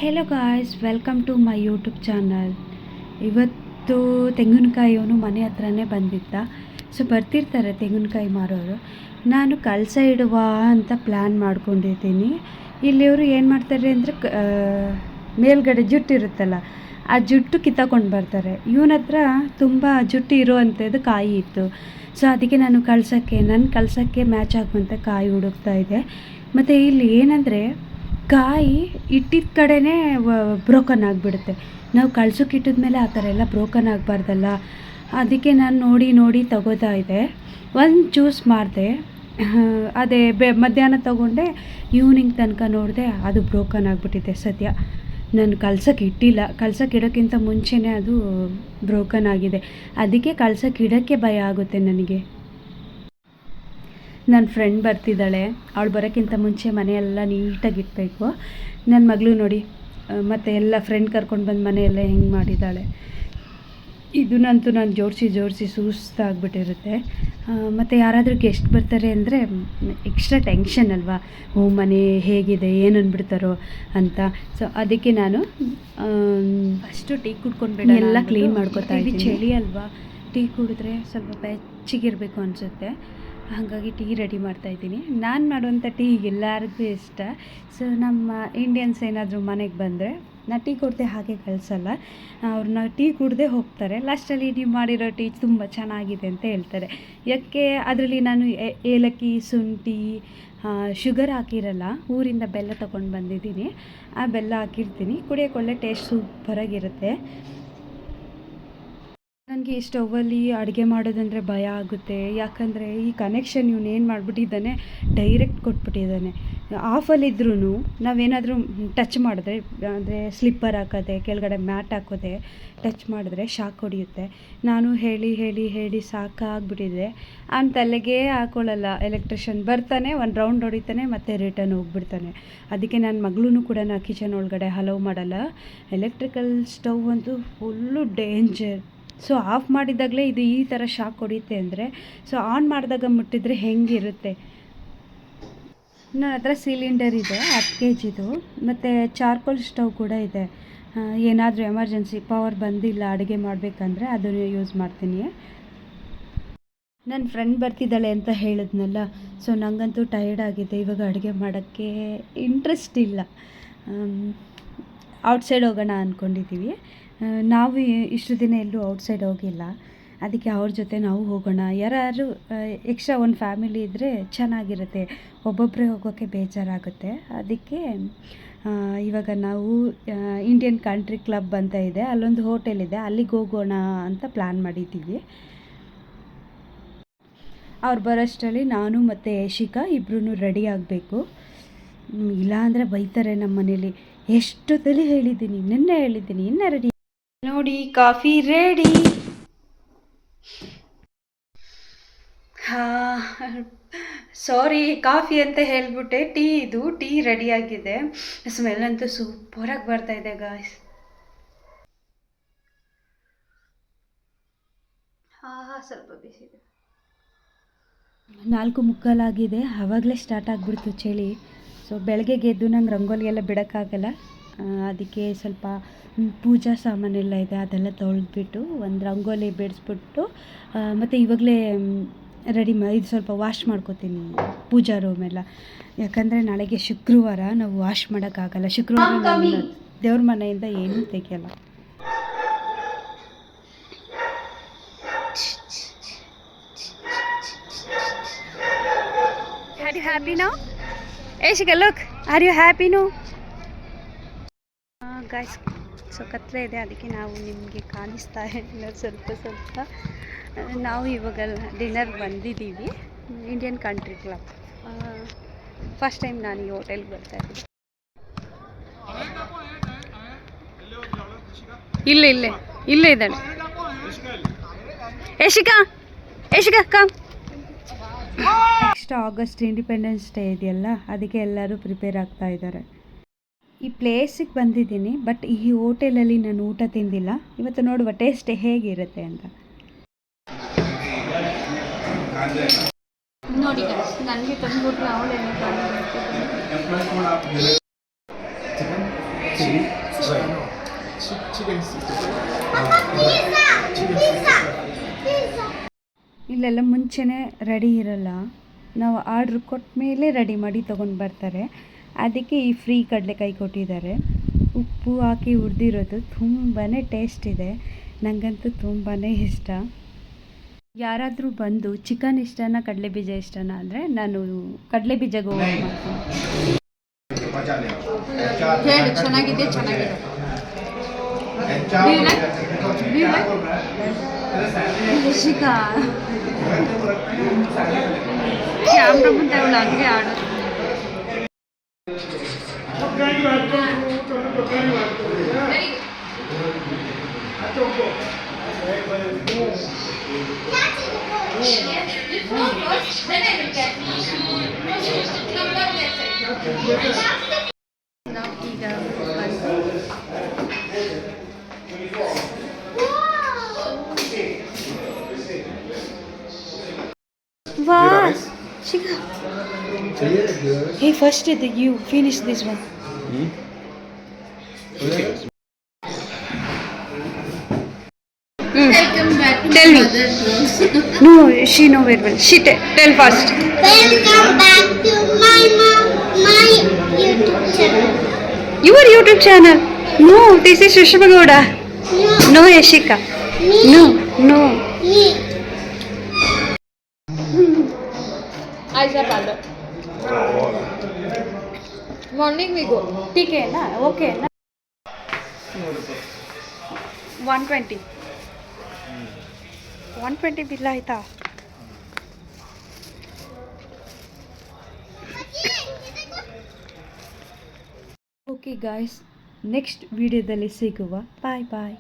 Hello guys, welcome to my YouTube channel. ಇವತ್ತು ತೆಂಗಿನಕಾಯಿಯವನು ಮನೆ ಹತ್ರನೇ ಬಂದಿದ್ದ. ಸೊ ಬರ್ತಿರ್ತಾರೆ ತೆಂಗಿನಕಾಯಿ ಮಾರೋರು. ನಾನು ಕಳಸ ಇಡುವ ಅಂತ ಪ್ಲ್ಯಾನ್ ಮಾಡ್ಕೊಂಡಿದ್ದೀನಿ. ಇಲ್ಲಿಯವರು ಏನು ಮಾಡ್ತಾರೆ ಅಂದರೆ ಮೇಲ್ಗಡೆ ಜುಟ್ಟು ಇರುತ್ತಲ್ಲ, ಆ ಜುಟ್ಟು ಕಿತ್ತಕೊಂಡು ಬರ್ತಾರೆ. ಇವನ ಹತ್ರ ತುಂಬ ಜುಟ್ಟು ಇರುವಂಥದ್ದು ಕಾಯಿ ಇತ್ತು. ಸೊ ಅದಕ್ಕೆ ನಾನು ನನ್ನ ಕಳ್ಸೋಕ್ಕೆ ಮ್ಯಾಚ್ ಆಗುವಂಥ ಕಾಯಿ ಹುಡುಕ್ತಾ ಇದೆ. ಮತ್ತು ಇಲ್ಲಿ ಏನಂದರೆ ಕಾಯಿ ಇಟ್ಟಿದ್ದ ಕಡೆನೇ ಬ್ರೋಕನ್ ಆಗಿಬಿಡುತ್ತೆ. ನಾವು ಕಳ್ಸೋಕೆ ಇಟ್ಟಿದ್ಮೇಲೆ ಆ ಥರ ಎಲ್ಲ ಬ್ರೋಕನ್ ಆಗಬಾರ್ದಲ್ಲ. ಅದಕ್ಕೆ ನಾನು ನೋಡಿ ತಗೋತಾ ಇದ್ದೆ. ಒಂದು ಜ್ಯೂಸ್ ಮಾಡಿದೆ, ಅದೇ ಮಧ್ಯಾಹ್ನ ತೊಗೊಂಡೆ. ಈವ್ನಿಂಗ್ ತನಕ ನೋಡಿದೆ, ಅದು ಬ್ರೋಕನ್ ಆಗಿಬಿಟ್ಟಿದೆ. ಸದ್ಯ ನಾನು ಕಳ್ಸೋಕೆ ಇಟ್ಟಿಲ್ಲ, ಕಳ್ಸೋಕೆ ಇಡೋಕ್ಕಿಂತ ಮುಂಚೆನೇ ಅದು ಬ್ರೋಕನ್ ಆಗಿದೆ. ಅದಕ್ಕೆ ಕಳ್ಸೋಕೆ ಇಡೋಕ್ಕೆ ಭಯ ಆಗುತ್ತೆ ನನಗೆ. ನನ್ನ ಫ್ರೆಂಡ್ ಬರ್ತಿದ್ದಾಳೆ, ಅವಳು ಬರೋಕ್ಕಿಂತ ಮುಂಚೆ ಮನೆಯೆಲ್ಲ ನೀಟಾಗಿ ಇಡಬೇಕು. ನನ್ನ ಮಗಳು ನೋಡಿ, ಮತ್ತು ಎಲ್ಲ ಫ್ರೆಂಡ್ ಕರ್ಕೊಂಡು ಬಂದು ಮನೆಯೆಲ್ಲ ಹೆಂಗೆ ಮಾಡಿದ್ದಾಳೆ. ಇದನ್ನಂತೂ ನಾನು ಜೋಡಿಸಿ ಸುಸ್ತಾಗ್ಬಿಟ್ಟಿರುತ್ತೆ. ಮತ್ತು ಯಾರಾದರೂ ಗೆಸ್ಟ್ ಬರ್ತಾರೆ ಅಂದರೆ ಎಕ್ಸ್ಟ್ರಾ ಟೆನ್ಷನ್ ಅಲ್ವಾ, ಮನೆ ಹೇಗಿದೆ, ಏನು ಅಂದ್ಬಿಡ್ತಾರೋ ಅಂತ. ಸೊ ಅದಕ್ಕೆ ನಾನು ಫಸ್ಟು ಟೀ ಕುಡ್ಕೊಂಡ್ಬಿಟ್ಟು ಎಲ್ಲ ಕ್ಲೀನ್ ಮಾಡ್ಕೊತಾ ಇದ್ದೀನಿ. ಚಳಿ ಅಲ್ವಾ, ಟೀ ಕುಡಿದ್ರೆ ಸ್ವಲ್ಪ ಬೆಚ್ಚಗಿರಬೇಕು ಅನಿಸುತ್ತೆ. ಹಾಗಾಗಿ ಟೀ ರೆಡಿ ಮಾಡ್ತಾಯಿದ್ದೀನಿ. ನಾನು ಮಾಡುವಂಥ ಟೀ ಎಲ್ಲರಿಗೂ ಇಷ್ಟ. ಸೊ ನಮ್ಮ ಇಂಡಿಯನ್ಸ್ ಏನಾದರೂ ಮನೆಗೆ ಬಂದರೆ ನಾನು ಟೀ ಕೊಡದೆ ಹಾಗೆ ಕಳಿಸಲ್ಲ. ಅವ್ರನ್ನ ಟೀ ಕುಡದೆ ಹೋಗ್ತಾರೆ. ಲಾಸ್ಟಲ್ಲಿ ನೀವು ಮಾಡಿರೋ ಟೀ ತುಂಬ ಚೆನ್ನಾಗಿದೆ ಅಂತ ಹೇಳ್ತಾರೆ. ಯಾಕೆ ಅದರಲ್ಲಿ ನಾನು ಏಲಕ್ಕಿ, ಶುಂಠಿ, ಶುಗರ್ ಹಾಕಿರಲ್ಲ, ಊರಿಂದ ಬೆಲ್ಲ ತೊಗೊಂಡು ಬಂದಿದ್ದೀನಿ. ಆ ಬೆಲ್ಲ ಹಾಕಿರ್ತೀನಿ. ಕುಡಿಯೋಕೆ ಒಳ್ಳೆ ಟೇಸ್ಟ್ ಸೂಪರಾಗಿರುತ್ತೆ. ನನಗೆ ಈ ಸ್ಟೌವಲ್ಲಿ ಅಡುಗೆ ಮಾಡೋದಂದರೆ ಭಯ ಆಗುತ್ತೆ. ಯಾಕಂದರೆ ಈ ಕನೆಕ್ಷನ್ ಇವನು ಏನು ಮಾಡಿಬಿಟ್ಟಿದ್ದಾನೆ, ಡೈರೆಕ್ಟ್ ಕೊಟ್ಬಿಟ್ಟಿದ್ದಾನೆ. ಆಫಲ್ಲಿದ್ರೂ ನಾವೇನಾದರೂ ಟಚ್ ಮಾಡಿದ್ರೆ, ಅಂದರೆ ಸ್ಲಿಪ್ಪರ್ ಹಾಕೋದೆ, ಕೆಳಗಡೆ ಮ್ಯಾಟ್ ಹಾಕೋದೆ ಟಚ್ ಮಾಡಿದ್ರೆ ಶಾಕ್ ಹೊಡೆಯುತ್ತೆ. ನಾನು ಹೇಳಿ ಸಾಕಾಗ್ಬಿಟ್ಟಿದೆ. ಅವ್ನ ತಲೆಗೆ ಹಾಕೊಳ್ಳಲ್ಲ. ಎಲೆಕ್ಟ್ರಿಷಿಯನ್ ಬರ್ತಾನೆ, ಒಂದು ರೌಂಡ್ ಹೊಡಿತಾನೆ, ಮತ್ತು ರಿಟರ್ನ್ ಹೋಗ್ಬಿಡ್ತಾನೆ. ಅದಕ್ಕೆ ನನ್ನ ಮಗಳೂ ಕೂಡ ನಾನು ಕಿಚನ್ ಒಳಗಡೆ ಹಲೋ ಮಾಡಲ್ಲ. ಎಲೆಕ್ಟ್ರಿಕಲ್ ಸ್ಟವ್ ಅಂತೂ ಫುಲ್ಲು ಡೇಂಜರ್. ಸೊ ಆಫ್ ಮಾಡಿದಾಗಲೇ ಇದು ಈ ಥರ ಶಾಕ್ ಹೊಡಿಯುತ್ತೆ ಅಂದರೆ, ಸೊ ಆನ್ ಮಾಡಿದಾಗ ಮುಟ್ಟಿದ್ರೆ ಹೆಂಗಿರುತ್ತೆ. ನನ್ನ ಹತ್ರ ಸಿಲಿಂಡರ್ ಇದೆ 10 kgದು, ಮತ್ತು ಚಾರ್ಕೋಲ್ ಸ್ಟವ್ ಕೂಡ ಇದೆ. ಏನಾದರೂ ಎಮರ್ಜೆನ್ಸಿ ಪವರ್ ಬಂದಿಲ್ಲ ಅಡುಗೆ ಮಾಡಬೇಕಂದ್ರೆ ಅದನ್ನು ಯೂಸ್ ಮಾಡ್ತೀನಿ. ನನ್ನ ಫ್ರೆಂಡ್ ಬರ್ತಿದ್ದಾಳೆ ಅಂತ ಹೇಳಿದ್ನಲ್ಲ, ಸೊ ನನಗಂತೂ ಟಯರ್ಡ್ ಆಗಿದೆ. ಇವಾಗ ಅಡುಗೆ ಮಾಡೋಕ್ಕೆ ಇಂಟ್ರೆಸ್ಟ್ ಇಲ್ಲ. ಔಟ್ಸೈಡ್ ಹೋಗೋಣ ಅಂದ್ಕೊಂಡಿದ್ದೀವಿ. ನಾವು ಇಷ್ಟು ದಿನ ಎಲ್ಲೂ ಔಟ್ಸೈಡ್ ಹೋಗಿಲ್ಲ. ಅದಕ್ಕೆ ಅವ್ರ ಜೊತೆ ನಾವು ಹೋಗೋಣ. ಯಾರು ಎಕ್ಸ್ಟ್ರಾ ಒಂದು ಫ್ಯಾಮಿಲಿ ಇದ್ದರೆ ಚೆನ್ನಾಗಿರುತ್ತೆ. ಒಬ್ಬೊಬ್ಬರೇ ಹೋಗೋಕ್ಕೆ ಬೇಜಾರಾಗುತ್ತೆ. ಅದಕ್ಕೆ ಇವಾಗ ನಾವು ಇಂಡಿಯನ್ ಕಂಟ್ರಿ ಕ್ಲಬ್ ಅಂತ ಇದೆ, ಅಲ್ಲೊಂದು ಹೋಟೆಲ್ ಇದೆ, ಅಲ್ಲಿಗೆ ಹೋಗೋಣ ಅಂತ ಪ್ಲ್ಯಾನ್ ಮಾಡಿದ್ದೀವಿ. ಅವ್ರು ಬರೋಷ್ಟರಲ್ಲಿ ನಾನು ಮತ್ತು ಯಶಿಕಾ ಇಬ್ಬರೂ ರೆಡಿ ಆಗಬೇಕು. ಇಲ್ಲಾಂದರೆ ಬೈತಾರೆ ನಮ್ಮ ಮನೇಲಿ. ಎಷ್ಟೊತ್ತಲ್ಲಿ ಹೇಳಿದ್ದೀನಿ, ನಿನ್ನೆ ಹೇಳಿದ್ದೀನಿ, ಇನ್ನೂ ರೆಡಿ ನೋಡಿ. Coffee ready. ಸಾರಿ, ಕಾಫಿ ಅಂತ ಹೇಳಿಬಿಟ್ಟೆ. ಟೀ ರೆಡಿಯಾಗಿದೆ. ಸ್ಮೆಲ್ ಅಂತೂ ಸೂಪರಾಗಿ ಬರ್ತಾಯಿದೆ ಗಾಯ್ಸ್. ಸ್ವಲ್ಪ ಬಿಸಿದೆ. 4:45 ಆವಾಗಲೇ ಸ್ಟಾರ್ಟ್ ಆಗಿಬಿಡ್ತು ಚಳಿ. ಸೊ ಬೆಳಗ್ಗೆ ಗೆದ್ದು ನಂಗೆ ರಂಗೋಲಿ ಎಲ್ಲ ಬಿಡೋಕ್ಕಾಗಲ್ಲ. ಅದಕ್ಕೆ ಸ್ವಲ್ಪ ಪೂಜಾ ಸಾಮಾನೆಲ್ಲ ಇದೆ, ಅದೆಲ್ಲ ತೊಳೆದ್ಬಿಟ್ಟು ಒಂದು ರಂಗೋಲಿ ಬಿಡಿಸ್ಬಿಟ್ಟು, ಮತ್ತು ಇವಾಗಲೇ ಇದು ಸ್ವಲ್ಪ ವಾಶ್ ಮಾಡ್ಕೋತೀನಿ ಪೂಜಾ ರೂಮೆಲ್ಲ. ಯಾಕಂದರೆ ನಾಳೆಗೆ ಶುಕ್ರವಾರ, ನಾವು ವಾಶ್ ಮಾಡೋಕ್ಕಾಗಲ್ಲ. ಶುಕ್ರವಾರ ನಾವು ದೇವ್ರ ಮನೆಯಿಂದ ಏನೂ ತೆಗಿಯಲ್ಲ. Are you happy now? Ashika, look. Are you happy now? Guys, so ಕತ್ಲೆ ಇದೆ, ಅದಕ್ಕೆ ನಾವು ನಿಮಗೆ ಕಾಣಿಸ್ತಾ ಇಲ್ಲ ಸ್ವಲ್ಪ. ನಾವು ಇವಾಗ ಡಿನ್ನರ್ ಬಂದಿದ್ದೀವಿ Indian country club. First time ನಾನು ಈ ಹೋಟೆಲ್ಗೆ ಬರ್ತಾ ಇದ್ದೀನಿ. ಇಲ್ಲೇ ಇದ್ದಾಳೆ Yashika come. Next August independence day ಇದೆಯಲ್ಲ, ಅದಕ್ಕೆ ಎಲ್ಲರೂ ಪ್ರಿಪೇರ್ ಆಗ್ತಾ ಇದ್ದಾರೆ. ಈ ಪ್ಲೇಸಿಗೆ ಬಂದಿದ್ದೀನಿ, ಬಟ್ ಈ ಹೋಟೆಲಲ್ಲಿ ನಾನು ಊಟ ತಿಂದಿಲ್ಲ. ಇವತ್ತು ನೋಡುವ ಟೇಸ್ಟ್ ಹೇಗಿರುತ್ತೆ ಅಂತ. ನೋಡಿ ನನಗೆ ತಂದುಬಿಟ್ರೆ ಅವಳೇನು Chili. Chicken ಇಲ್ಲೆಲ್ಲ ಮುಂಚೆನೇ ರೆಡಿ ಇರಲ್ಲ, ನಾವು ಆರ್ಡ್ರ್ ಕೊಟ್ಟ ಮೇಲೆ ರೆಡಿ ಮಾಡಿ ತೊಗೊಂಡು ಬರ್ತಾರೆ. ಅದಕ್ಕೆ ಈ ಫ್ರೀ ಕಡಲೆಕಾಯಿ ಕೊಟ್ಟಿದ್ದಾರೆ. ಉಪ್ಪು ಹಾಕಿ ಹುರಿದಿರೋದು ತುಂಬಾ ಟೇಸ್ಟ್ ಇದೆ. ನನಗಂತೂ ತುಂಬಾ ಇಷ್ಟ. ಯಾರಾದರೂ ಬಂದು ಚಿಕನ್ ಇಷ್ಟನಾ ಕಡಲೆಬೀಜ ಇಷ್ಟನಾ ಅಂದರೆ ನಾನು ಕಡಲೆಬೀಜಗೆ ಹೋಗಿ ಮಾಡ್ತೀನಿ. ಹೇಳಿ, ಚೆನ್ನಾಗಿದೆ ಚೆನ್ನಾಗಿದೆ. ಯಶಿಕಾ ಕ್ಯಾಮ್ರಾ ಮುಂದೆ ಅವಳು ಹಂಗೆ ಆಡೋದು. ನಾವು ಈಗ wow, Shika. Hey, first you finish this one. Welcome back to Tell me. Mother Vlogs. No, she know very well. She tell first. Welcome back to my YouTube channel. Your YouTube channel. No, this is Sushma Gowda. No, No, Yashika. me, No. me. Aisha Parlor. Morning we go. ठीक है ना, okay ना. 120. 120 bill ಆಯ್ತಾ? Okay guys, next ವಿಡಿಯೋದಲ್ಲಿ ಸಿಗುವ. ಬಾಯ್ ಬಾಯ್.